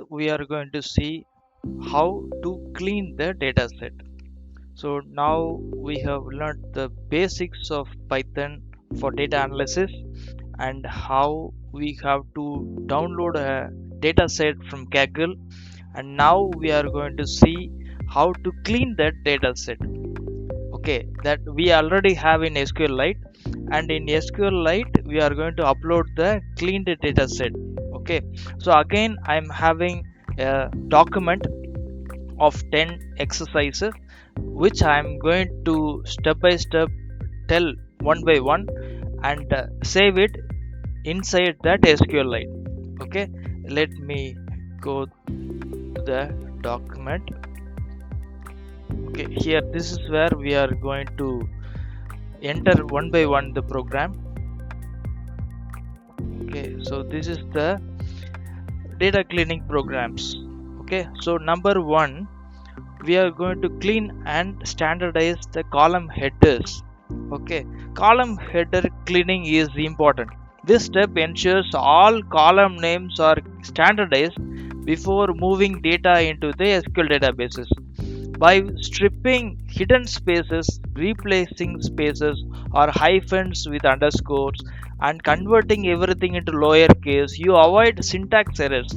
we are going to see how to clean the data set. So now we have learned the basics of Python for data analysis and how we have to download a data set from Kaggle, and now we are going to see how to clean that data set. Okay, that we already have in SQLite, and in SQLite we are going to upload the cleaned data set. Okay, so again I'm having a document of 10 exercises which I'm going to step by step tell one by one and save it inside that SQLite. Okay, let me go to the document. Okay, here this is where we are going to enter one by one the program. Okay, so this is the data cleaning programs. Okay, so number one, we are going to clean and standardize the column headers. Okay, column header cleaning is important. This step ensures all column names are standardized before moving data into the SQL databases. By stripping hidden spaces, replacing spaces or hyphens with underscores, and converting everything into lowercase, you avoid syntax errors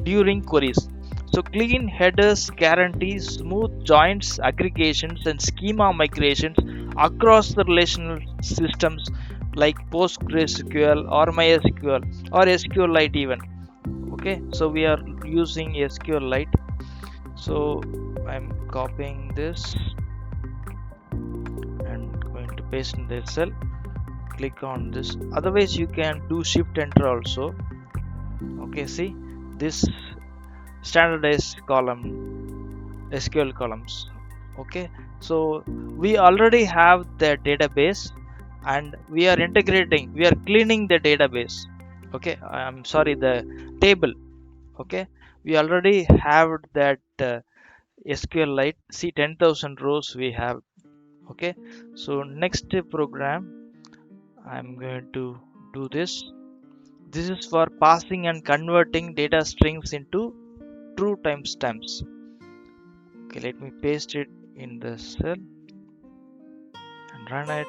during queries. So clean headers guarantee smooth joins, aggregations, and schema migrations across the relational systems like PostgreSQL or MySQL or SQLite even. Okay, so we are using SQLite. So I'm copying this and going to paste in the cell. Click on this. Otherwise, you can do Shift Enter also. Okay, see this standardized column SQL columns. Okay, so we already have the database and we are integrating, we are cleaning the database. Okay, I'm sorry, the table. Okay, we already have that SQLite. See, 10,000 rows we have. Okay, so next program I'm going to do this. This is for passing and converting data strings into true timestamps. Okay, let me paste it in the cell and run it.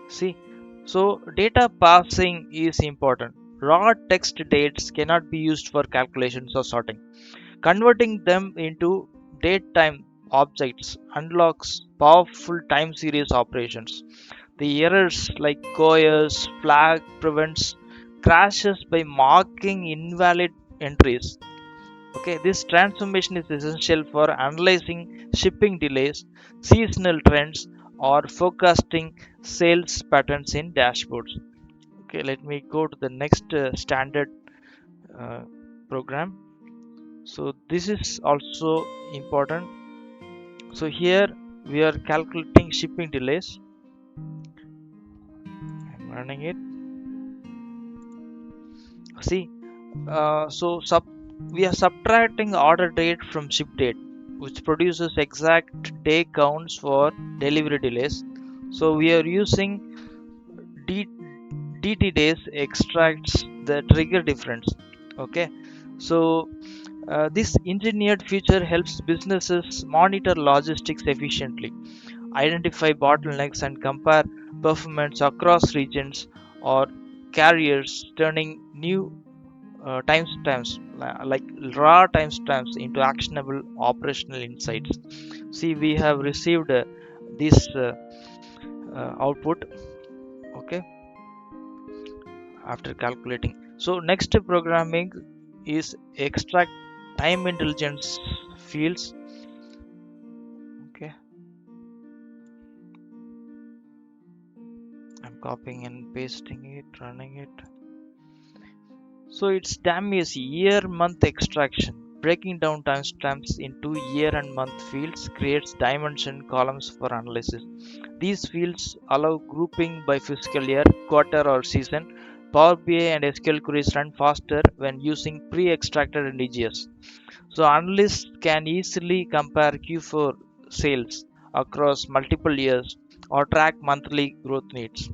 See, so data passing is important. Raw text dates cannot be used for calculations or sorting. Converting them into date time objects unlocks powerful time series operations. The errors like coerce flag prevents crashes by marking invalid entries. Okay, this transformation is essential for analyzing shipping delays, seasonal trends, or forecasting sales patterns in dashboards. Okay, let me go to the next standard uh, program. So this is also important. So here we are calculating shipping delays. I'm running it. See, we are subtracting order date from ship date, which produces exact day counts for delivery delays. So we are using D, DT days extracts the trigger difference. Okay, so this engineered feature helps businesses monitor logistics efficiently, identify bottlenecks, and compare performance across regions or carriers, turning new timestamps like raw timestamps into actionable operational insights. See, we have received this output. Okay, after calculating. So next programming is extract time intelligence fields. Okay, I'm copying and pasting it, running it. So it's damn easy. Year month extraction. Breaking down timestamps into year and month fields creates dimension columns for analysis. These fields allow grouping by fiscal year, quarter, or season. Power BI and SQL queries run faster when using pre-extracted indexes. So analysts can easily compare Q4 sales across multiple years or track monthly growth needs.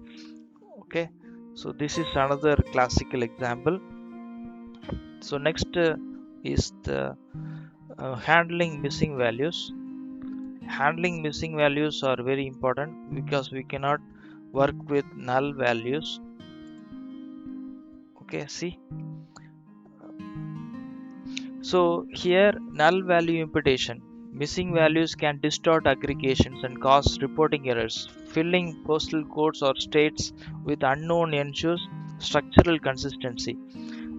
Okay, so this is another classical example. So next is the handling missing values. Handling missing values are very important because we cannot work with null values. Okay, see. So here null value imputation. Missing values can distort aggregations and cause reporting errors. Filling postal codes or states with unknown ensures structural consistency.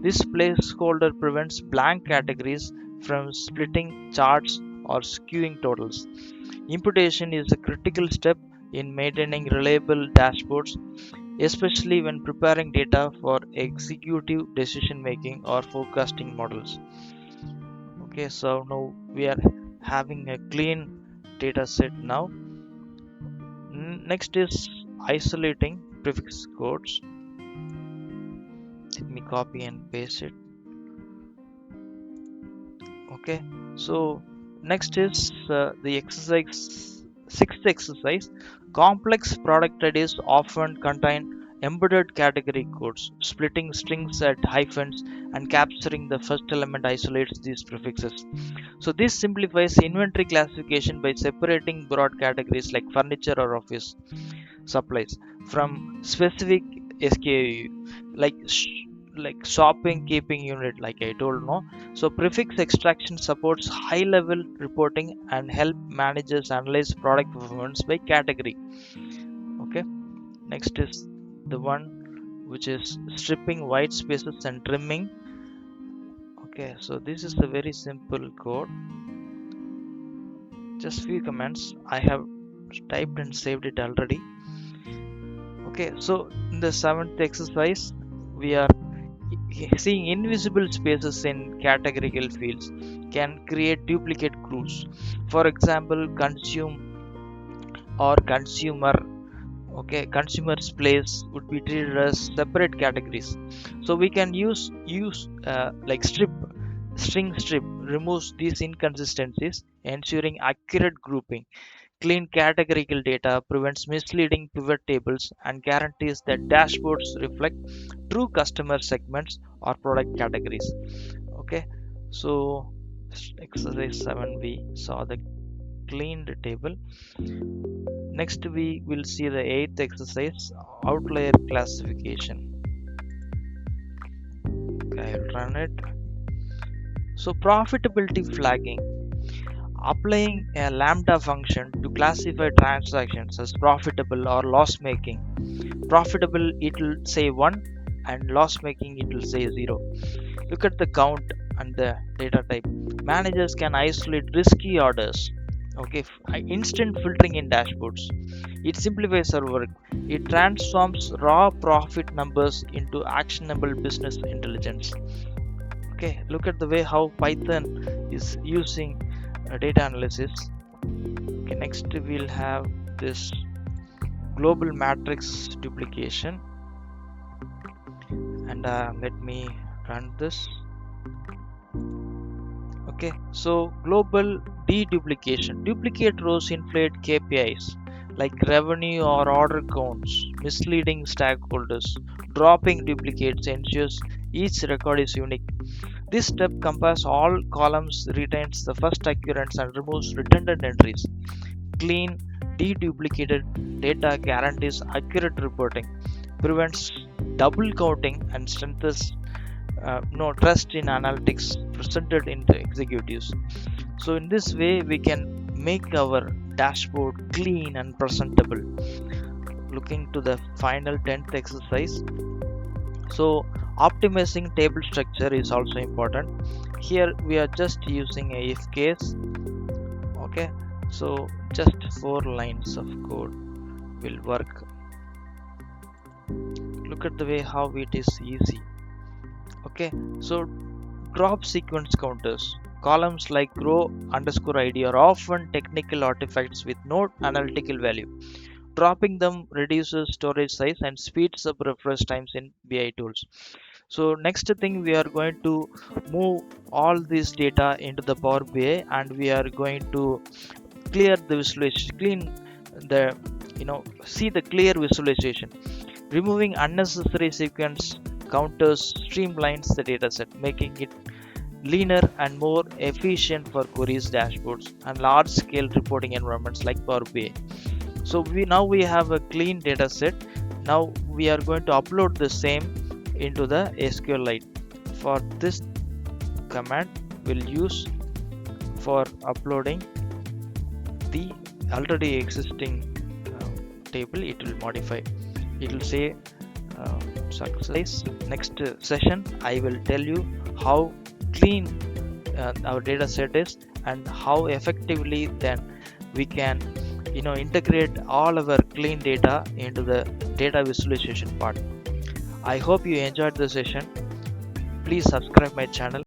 This placeholder prevents blank categories from splitting charts or skewing totals. Imputation is a critical step in maintaining reliable dashboards, especially when preparing data for executive decision making or forecasting models. Okay, so now we are having a clean data set now. Next is isolating prefix codes. Let me copy and paste it. Okay, so next is the sixth exercise. Complex product IDs often contain embedded category codes. Splitting strings at hyphens and capturing the first element isolates these prefixes. So this simplifies inventory classification by separating broad categories like furniture or office supplies from specific SKU, like like shopping keeping unit, like I told, no. So prefix extraction supports high level reporting and help managers analyze product performance by category. Okay, next is the one which is stripping white spaces and trimming. Okay, so this is a very simple code, just few comments. I have typed and saved it already. Okay, so in the seventh exercise we are seeing invisible spaces in categorical fields can create duplicate groups. For example, consume or consumer. Okay, consumer's place would be treated as separate categories. So we can use like string strip removes these inconsistencies, ensuring accurate grouping. Clean categorical data prevents misleading pivot tables and guarantees that dashboards reflect true customer segments or product categories. Okay, so exercise 7 we saw the cleaned table. Next we will see the eighth exercise, outlier classification. Okay, I'll run it. So profitability flagging, applying a lambda function to classify transactions as profitable or loss making. Profitable it will say 1 and loss making it will say 0. Look at the count and the data type. Managers can isolate risky orders. Okay, instant filtering in dashboards. It simplifies our work. It transforms raw profit numbers into actionable business intelligence. Okay, look at the way how Python is using data analysis. Okay, next we'll have this global matrix duplication, and let me run this. Okay, so global deduplication. Duplicate rows inflate KPIs like revenue or order counts, misleading stakeholders. Dropping duplicates ensures each record is unique. This step compares all columns, retains the first occurrence, and removes redundant entries. Clean, deduplicated data guarantees accurate reporting, prevents double counting, and strengthens no trust in analytics presented in the executives. So in this way we can make our dashboard clean and presentable. Looking to the final 10th exercise. So optimizing table structure is also important. Here we are just using a if case. Okay, so just 4 lines of code will work. Look at the way how it is easy. Okay, so drop sequence counters. Columns like row underscore id are often technical artifacts with no analytical value. Dropping them reduces storage size and speeds up refresh times in BI tools. So next thing, we are going to move all this data into the Power BI, and we are going to clear the visualization, clean the, see the clear visualization. Removing unnecessary sequence counters streamlines the dataset, making it leaner and more efficient for queries, dashboards, and large scale reporting environments like Power BI. So we have a clean data set. Now we are going to upload the same into the SQLite. For this command we'll use for uploading the already existing table. It will modify, it will say success. Next session I will tell you how clean our data set is and how effectively then we can integrate all our clean data into the data visualization part. I hope you enjoyed the session. Please subscribe my channel.